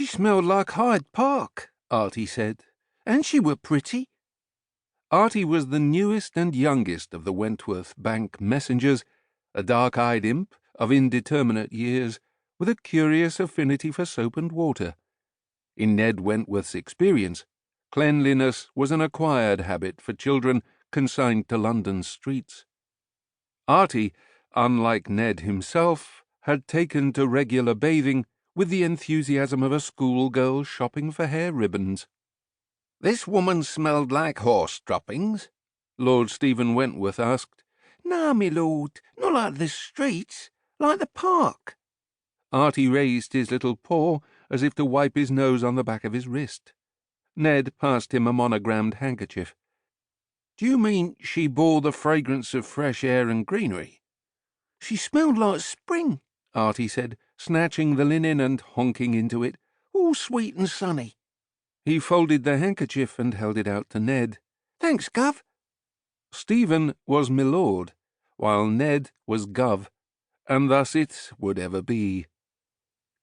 She smelled like Hyde Park, Artie said, and she were pretty. Artie was the newest and youngest of the Wentworth Bank messengers, a dark-eyed imp of indeterminate years, with a curious affinity for soap and water. In Ned Wentworth's experience, cleanliness was an acquired habit for children consigned to London's streets. Artie, unlike Ned himself, had taken to regular bathing with the enthusiasm of a schoolgirl shopping for hair ribbons. "This woman smelled like horse droppings?" Lord Stephen Wentworth asked. "No, me lord, not like the streets, like the park." Artie raised his little paw as if to wipe his nose on the back of his wrist. Ned passed him a monogrammed handkerchief. "Do you mean she bore the fragrance of fresh air and greenery?" "She smelled like spring," Artie said, snatching the linen and honking into it. "All sweet and sunny." He folded the handkerchief and held it out to Ned. "Thanks, Gov." Stephen was milord, while Ned was Gov, and thus it would ever be.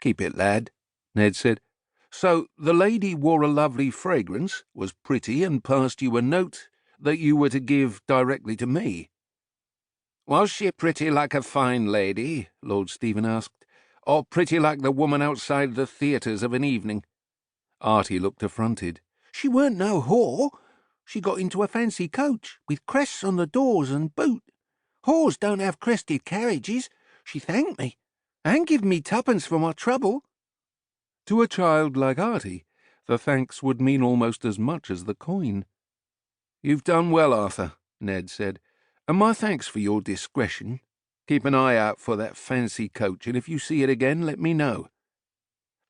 "Keep it, lad," Ned said. "So the lady wore a lovely fragrance, was pretty, and passed you a note that you were to give directly to me." "Was she pretty like a fine lady?" Lord Stephen asked, "or pretty like the woman outside the theatres of an evening?" Artie looked affronted. "She weren't no whore. She got into a fancy coach, with crests on the doors and boot. Whores don't have crested carriages. She thanked me, and give me twopence for my trouble." To a child like Artie, the thanks would mean almost as much as the coin. "You've done well, Arthur," Ned said, "and my thanks for your discretion. Keep an eye out for that fancy coach, and if you see it again, let me know."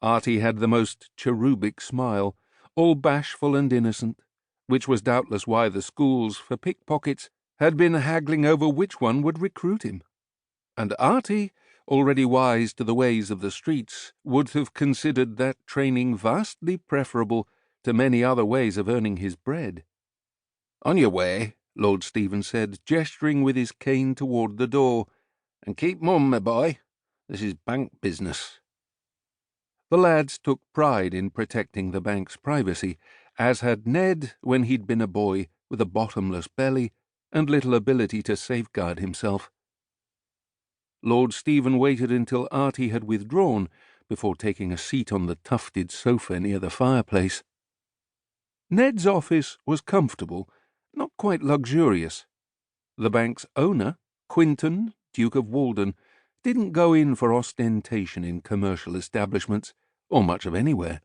Artie had the most cherubic smile, all bashful and innocent, which was doubtless why the schools for pickpockets had been haggling over which one would recruit him. And Artie, already wise to the ways of the streets, would have considered that training vastly preferable to many other ways of earning his bread. "On your way," Lord Stephen said, gesturing with his cane toward the door, "and keep mum, my boy. This is bank business." The lads took pride in protecting the bank's privacy, as had Ned when he'd been a boy with a bottomless belly and little ability to safeguard himself. Lord Stephen waited until Artie had withdrawn before taking a seat on the tufted sofa near the fireplace. Ned's office was comfortable, not quite luxurious. The bank's owner, Quinton, Duke of Walden, didn't go in for ostentation in commercial establishments, or much of anywhere.